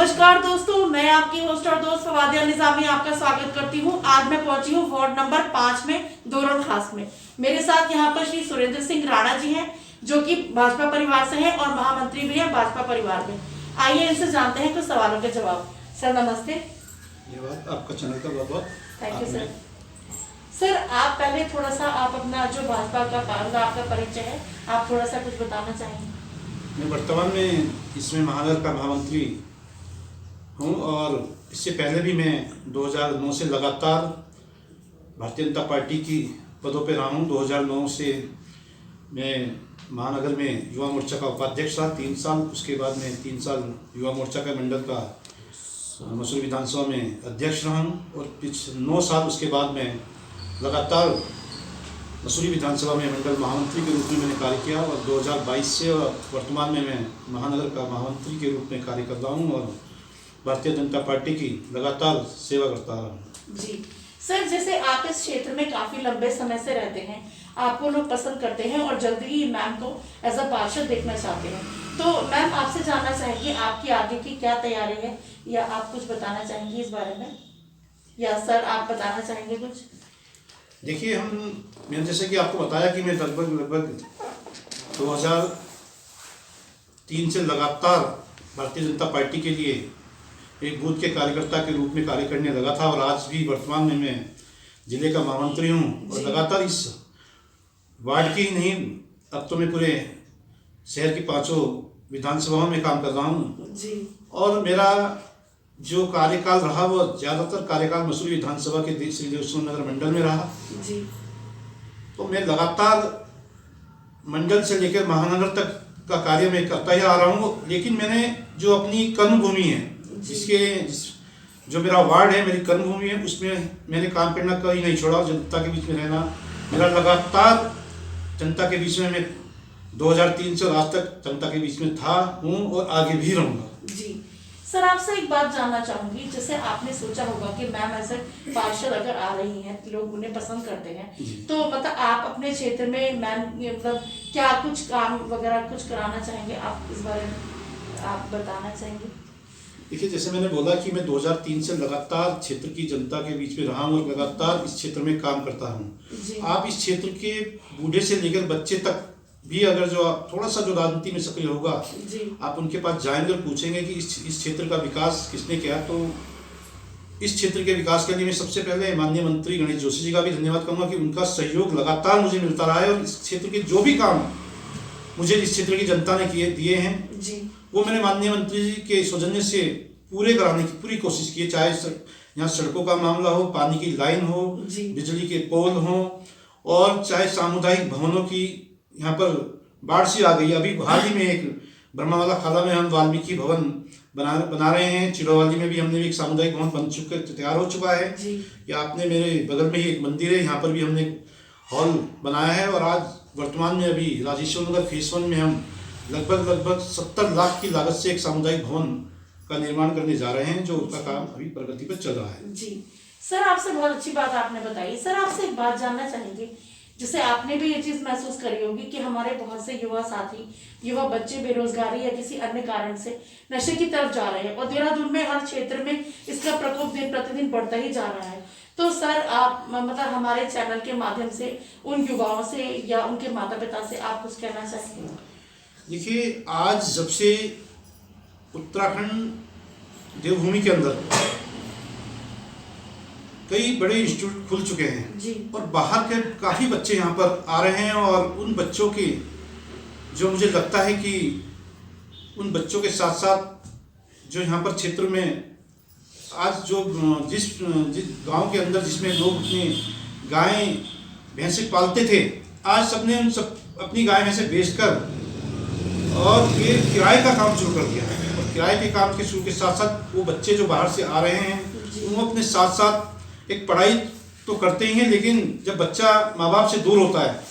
नमस्कार दोस्तों, मैं आपकी होस्ट और दोस्त फवादिया निजामी आपका स्वागत करती हूं। आज मैं पहुंची हूं वार्ड नंबर 5 में दोरण खास में। मेरे साथ यहां पर श्री सुरेंद्र सिंह राणा जी हैं, जो कि भाजपा परिवार से हैं और महामंत्री भी हैं भाजपा परिवार में। आइए इनसे जानते हैं कुछ सवालों के जवाब। सर नमस्ते। धन्यवाद, आपका चैनल का बहुत बहुत थैंक यू सर। सर आप पहले थोड़ा सा आप अपना जो भाजपा का आपका परिचय है, आप थोड़ा सा कुछ बताना चाहेंगे? मैं वर्तमान में इसमें महानगर का महामंत्री हूँ और इससे पहले भी मैं 2009 से लगातार भारतीय जनता पार्टी की पदों पर रहा हूँ। 2009 से मैं महानगर में युवा मोर्चा का उपाध्यक्ष रहा 3 साल। उसके बाद मैं 3 साल युवा मोर्चा का मंडल का मसूरी विधानसभा में अध्यक्ष रहा हूँ और पिछले 9 साल उसके बाद मैं लगातार मसूरी विधानसभा में मंडल महामंत्री के रूप में मैंने कार्य किया और 2022 से वर्तमान में मैं महानगर का महामंत्री के रूप में कार्य कर रहा हूँ और भारतीय जनता पार्टी की लगातार सेवा करता रहा हूँ। जी सर, जैसे आप इस क्षेत्र में काफी लंबे समय से रहते हैं, आपको लोग पसंद करते हैं और जल्दी ही मैम को एज अ पार्षद देखना चाहते हैं, तो मैम आपसे जानना चाहेंगे आपकी आगे की क्या तैयारी है, या आप कुछ बताना चाहेंगे इस बारे में, या सर आप बताना चाहेंगे कुछ? देखिए, मैंने जैसे कि आपको बताया कि मैं लगभग 2003 से लगातार भारतीय जनता पार्टी के लिए एक बूथ के कार्यकर्ता के रूप में कार्य करने लगा था और आज भी वर्तमान में मैं जिले का महामंत्री हूँ और लगातार इस वार्ड की ही नहीं, अब तो मैं पूरे शहर की 5 विधानसभाओं में काम कर रहा हूँ और मेरा जो कार्यकाल रहा वो ज़्यादातर कार्यकाल मसूरी विधानसभा के श्री देवस्थान नगर मंडल में रहा जी। तो मैं लगातार मंडल से लेकर महानगर तक का कार्य मैं करता ही आ रहा हूँ, लेकिन मैंने जो अपनी कर्मभूमि है जो मेरा वार्ड है, मेरी कर्मभूमि है, उसमें मैंने काम करना कहीं नहीं छोड़ा। जनता के बीच में रहना मेरा लगातार जनता के बीच में मैं 2003 से आज तक जनता के बीच में हूँ और आगे भी रहूँगा जी। सर आपसे एक बात जानना चाहूंगी, जैसे आपने सोचा होगा कि मैम ऐसे पार्षद अगर आ रही हैं तो लोग उन्हें पसंद करते हैं, तो मतलब आप अपने क्षेत्र में मैम मतलब क्या कुछ काम वगैरह कुछ कराना चाहेंगे, आप इस बारे में आप बताना चाहेंगे? देखिए, जैसे मैंने बोला कि मैं 2003 से लगातार क्षेत्र की जनता के बीच में रहा हूँ और लगातार इस क्षेत्र में काम करता हूँ। आप इस क्षेत्र के बूढ़े से लेकर बच्चे तक भी अगर जो थोड़ा सा जो राजनीति में सक्रिय होगा, आप उनके पास जाएंगे और पूछेंगे कि इस क्षेत्र का विकास किसने किया, तो इस क्षेत्र के विकास के लिए मैं सबसे पहले माननीय मंत्री गणेश जोशी जी का भी धन्यवाद करूंगा कि उनका सहयोग लगातार मुझे मिलता रहा है और इस क्षेत्र के जो भी काम मुझे इस क्षेत्र की जनता ने दिए हैं वो मैंने माननीय मंत्री जी के सौजन्य से पूरे कराने की पूरी कोशिश की है। चाहे यहाँ सड़कों का मामला हो, पानी की लाइन हो, बिजली के पोल हो और चाहे सामुदायिक भवनों की, यहाँ पर बाढ़ सी आ गई। अभी हाल ही में एक ब्रह्मावाला खाला में हम वाल्मीकि भवन बना रहे हैं। चिड़ोवाली में भी हमने एक सामुदायिक भवन बन चुके तैयार हो चुका है। या आपने मेरे बगल में ही एक मंदिर है, यहाँ पर भी हमने हॉल बनाया है और आज वर्तमान में अभी राजेश्वर नगर फेस 1 में हम लगभग 70 लाख की लागत से एक सामुदायिक भवन का निर्माण करने जा रहे हैं, जो उसका काम अभी प्रगति पर चल रहा है। जी सर, आपसे बहुत अच्छी बात आपने बताई। सर आपसे एक बात जानना चाहेंगे, जैसे आपने भी ये चीज महसूस करी होगी कि हमारे बहुत से युवा साथी, युवा बच्चे बेरोजगारी या किसी अन्य कारण से नशे की तरफ जा रहे हैं और देहरादून में हर क्षेत्र में इसका प्रकोप दिन प्रतिदिन बढ़ता ही जा रहा है। तो सर आप मतलब हमारे चैनल के माध्यम से उन युवाओं से या उनके माता पिता से आप कुछ कहना चाहेंगे? देखिए, आज जब से उत्तराखंड देवभूमि के अंदर कई बड़े इंस्टीट्यूट खुल चुके हैं और बाहर के काफ़ी बच्चे यहाँ पर आ रहे हैं और उन बच्चों की जो मुझे लगता है कि उन बच्चों के साथ साथ जो यहाँ पर क्षेत्र में आज जो जिस गांव के अंदर जिसमें लोग अपनी गाय भैंसे पालते थे, आज सबने उन सब अपनी गाय भैंसे बेचकर और ये किराए का काम शुरू कर दिया है। और किराए के काम के शुरू के साथ साथ वो बच्चे जो बाहर से आ रहे हैं वो अपने साथ साथ एक पढ़ाई तो करते ही हैं, लेकिन जब बच्चा माँ बाप से दूर होता है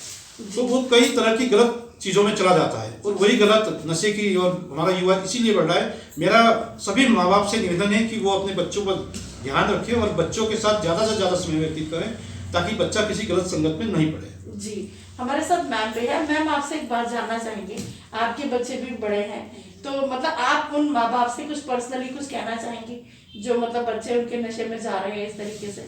तो वो कई तरह की गलत चीज़ों में चला जाता है और वही गलत नशे की और हमारा युवा इसीलिए बढ़ रहा है। मेरा सभी माँ बाप से निवेदन है कि वो अपने बच्चों पर ध्यान रखें और बच्चों के साथ ज़्यादा से ज़्यादा समय व्यतीत करें ताकि बच्चा किसी गलत संगत में नहीं पड़े। जी, हमारे साथ मैम भी है। मैम आपसे एक बात जानना चाहेंगे, आपके बच्चे भी बड़े हैं तो मतलब आप उन माँ बाप से कुछ पर्सनली कुछ कहना चाहेंगे जो मतलब बच्चे उनके नशे में जा रहे हैं इस तरीके से?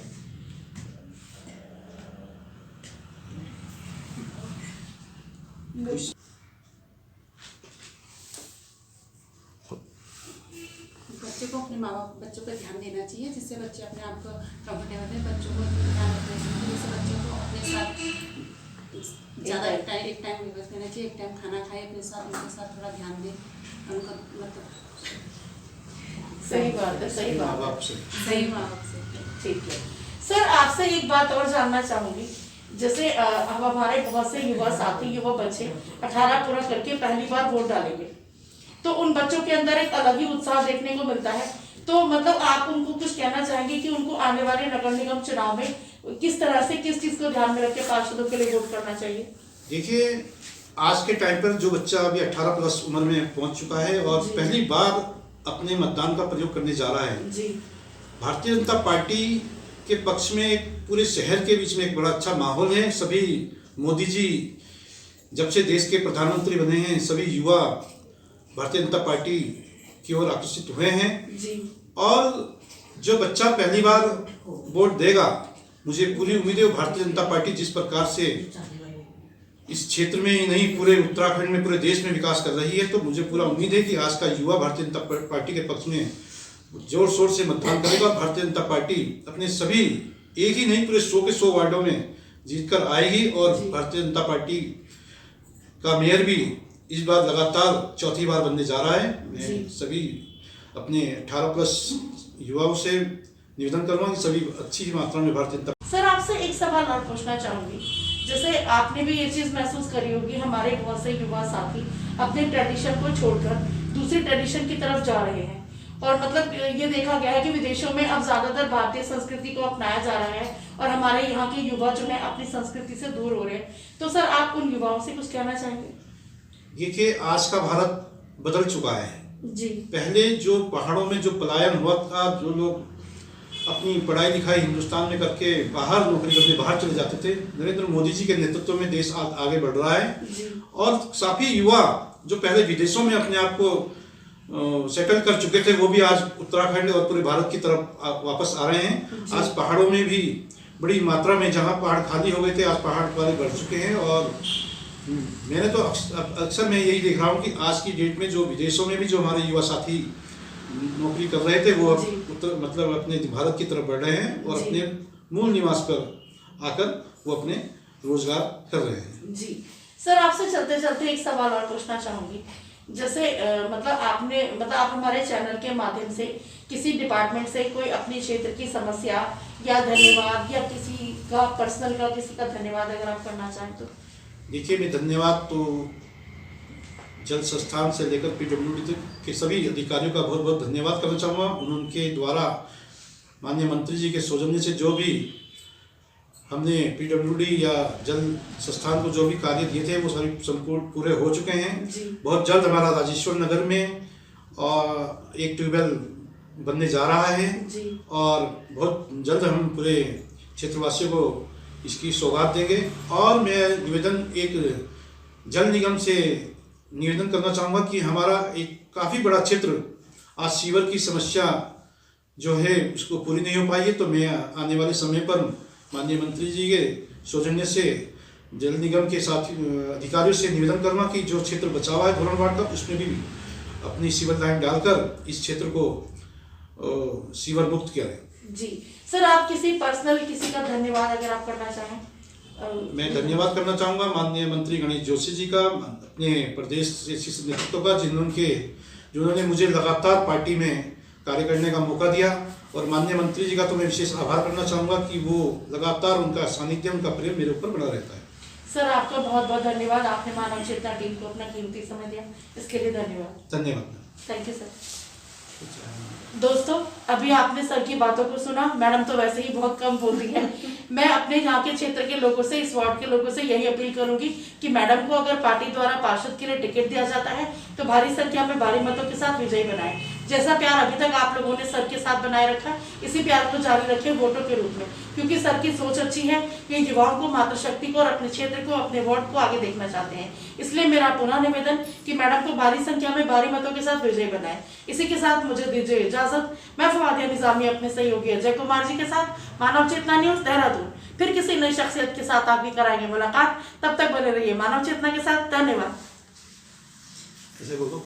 बच्चे को अपने माँ बाप बच्चों पर ध्यान देना चाहिए, जिससे बच्चे अपने आप को कंफर्टेबल है। बच्चों को ध्यान रखना चाहिए, जिससे बच्चों को अपने साथ ज़्यादा एक टाइम व्यवस्था करना चाहिए, एक टाइम खाना खाए, अपने साथ उनके साथ थोड़ा ध्यान दें, उनको मतलब सही बात है, सही माँ बात है, बाप से सही माँ बाप से। ठीक है। सर आपसे एक बात और जानना चाहूंगी, जैसे अब हमारे बहुत से युवा साथी युवा बच्चे 18 पूरा करके पहली बार वोट डालेंगे, तो उन बच्चों के अंदर एक अलग ही उत्साह देखने को मिलता है। तो मतलब आप उनको कुछ कहना चाहेंगे कि उनको आने वाले नगर निगम चुनाव में किस तरह से किस चीज को ध्यान में रख के पार्षदों के लिए वोट करना चाहिए? देखिए, आज के टाइम पर जो बच्चा अभी 18 प्लस उम्र में पहुंच चुका है और जी। पहली बार अपने मतदान का प्रयोग करने जा रहा है, जी भारतीय जनता पार्टी के पक्ष में एक पूरे शहर के बीच में एक बड़ा अच्छा माहौल है। सभी मोदी जी जब से देश के प्रधानमंत्री बने हैं, सभी युवा भारतीय जनता पार्टी की ओर आकर्षित हुए हैं। जी और जो बच्चा पहली बार वोट देगा, मुझे पूरी उम्मीद है भारतीय जनता पार्टी जिस प्रकार से इस क्षेत्र में ही नहीं पूरे उत्तराखंड में पूरे देश में विकास कर रही है, तो मुझे पूरा उम्मीद है कि आज का युवा भारतीय जनता पार्टी के पक्ष में जोर शोर से मतदान करेगा। भारतीय जनता पार्टी अपने सभी एक ही नहीं पूरे 100 के 100 वार्डों में जीतकर आएगी और भारतीय जनता पार्टी का मेयर भी इस बार लगातार चौथी बार बनने जा रहा है। मैं सभी अपने 18 प्लस युवाओं से निवेदन करूंगा कि सभी अच्छी मात्रा में भारतीय जनता। सर आपसे एक सवाल और पूछना चाहूंगी, जैसे आपने भी ये चीज महसूस करी होगी, हमारे बहुत से युवा साथी अपने ट्रेडिशन को छोड़कर दूसरी ट्रेडिशन की तरफ जा रहे हैं, और मतलब ये देखा गया है कि विदेशों में अब ज्यादातर भारतीय संस्कृति को अपनाया जा रहा है और हमारे यहाँ के युवा जो है अपनी संस्कृति से दूर हो रहे हैं। तो सर आप उन युवाओं से कुछ कहना चाहेंगे? देखिए, आज का भारत बदल चुका है। जी पहले जो पहाड़ों में जो पलायन हुआ था, जो लोग अपनी पढ़ाई लिखाई हिंदुस्तान में करके बाहर नौकरी करने बाहर चले जाते थे, नरेंद्र मोदी जी के नेतृत्व में देश आगे बढ़ रहा है। जी और काफी युवा जो पहले विदेशों में अपने आप को सेटल कर चुके थे, वो भी आज उत्तराखंड और पूरे भारत की तरफ वापस आ रहे हैं। आज पहाड़ों में भी बड़ी मात्रा में, जहाँ पहाड़ खाली हो गए थे, आज पहाड़ वाले बढ़ चुके हैं। और मैंने तो अक्सर मैं यही देख रहा हूँ कि आज की डेट में जो विदेशों में भी जो हमारे युवा साथी नौकरी कर रहे थे, वो अब मतलब अपने भारत की तरफ बढ़ रहे हैं और अपने मूल निवास पर आकर वो अपने रोजगार कर रहे हैं। जी सर आपसे चलते चलते एक सवाल और पूछना चाहूंगी, जैसे मतलब आप हमारे चैनल के माध्यम से किसी डिपार्टमेंट से कोई अपने क्षेत्र की समस्या या धन्यवाद या किसी का पर्सनल का किसी का धन्यवाद अगर आप करना चाहें तो? देखिए, मैं धन्यवाद तो जल संस्थान से लेकर पीडब्ल्यूडी के सभी अधिकारियों का बहुत बहुत धन्यवाद करना चाहूँगा। उनके द्वारा माननीय मंत्री जी के सौजन्य से जो भी हमने पीडब्ल्यूडी या जल संस्थान को जो भी कार्य दिए थे, वो सभी संपूर्ण पूरे हो चुके हैं। बहुत जल्द हमारा राजेश्वर नगर में और एक ट्यूबवेल बनने जा रहा है और बहुत जल्द हम पूरे क्षेत्रवासियों को इसकी सौगात देंगे। और मैं एक जल निगम से निवेदन करना चाहूँगा कि हमारा एक काफ़ी बड़ा क्षेत्र आज सीवर की समस्या जो है उसको पूरी नहीं हो पाई है, तो मैं आने वाले समय पर माननीय मंत्री जी के सौजन्य से जल निगम के साथ अधिकारियों से निवेदन करूँगा कि जो क्षेत्र बचा हुआ है धोरणवाड़ का, उसमें भी अपनी सीवर लाइन डालकर इस क्षेत्र को सीवर मुक्त किया है। जी सर आप किसी पर्सनल किसी का धन्यवाद अगर आप करना चाहें? मैं धन्यवाद करना चाहूँगा माननीय मंत्री गणेश जोशी जी का, अपने प्रदेश से नेतृत्व का, जिन्होंने मुझे लगातार पार्टी में कार्य करने का मौका दिया। और माननीय मंत्री जी का तो मैं विशेष आभार करना चाहूँगा कि वो लगातार उनका सानिध्य उनका प्रेम मेरे ऊपर बना रहता है। सर आपका बहुत बहुत धन्यवाद, आपने मानव चेतना टीम को अपना कीमती समय दिया, इसके लिए धन्यवाद। धन्यवाद। Thank you sir. दोस्तों अभी आपने सर की बातों को सुना, मैडम तो वैसे ही बहुत कम बोलती है। मैं अपने यहाँ के क्षेत्र के लोगों से, इस वार्ड के लोगों से यही अपील करूंगी कि मैडम को अगर पार्टी द्वारा पार्षद के लिए टिकट दिया जाता है तो भारी संख्या में भारी मतों के साथ विजयी बनाएं। जैसा प्यार अभी तक आप लोगों ने सर के साथ बनाए रखा, इसी प्यार को जारी रखें वोटों के रूप में, क्योंकि सर की सोच अच्छी है। ये युवाओं को, मातृशक्ति को और अपने क्षेत्र को, अपने वार्ड को आगे देखना चाहते हैं। इसलिए मेरा पुनः निवेदन कि मैडम को भारी संख्या में भारी मतों के साथ विजयी बनाए। इसी के साथ मुझे दीजिए इजाजत। मैं फवादिया निजामी अपने सहयोगी अजय कुमार जी के साथ मानव चेतना न्यूज देहरादून। फिर किसी नई शख्सियत के साथ आपकी कराएंगे मुलाकात। तब तक बने रहिए मानव चेतना के साथ। धन्यवाद। ऐसे बोलो।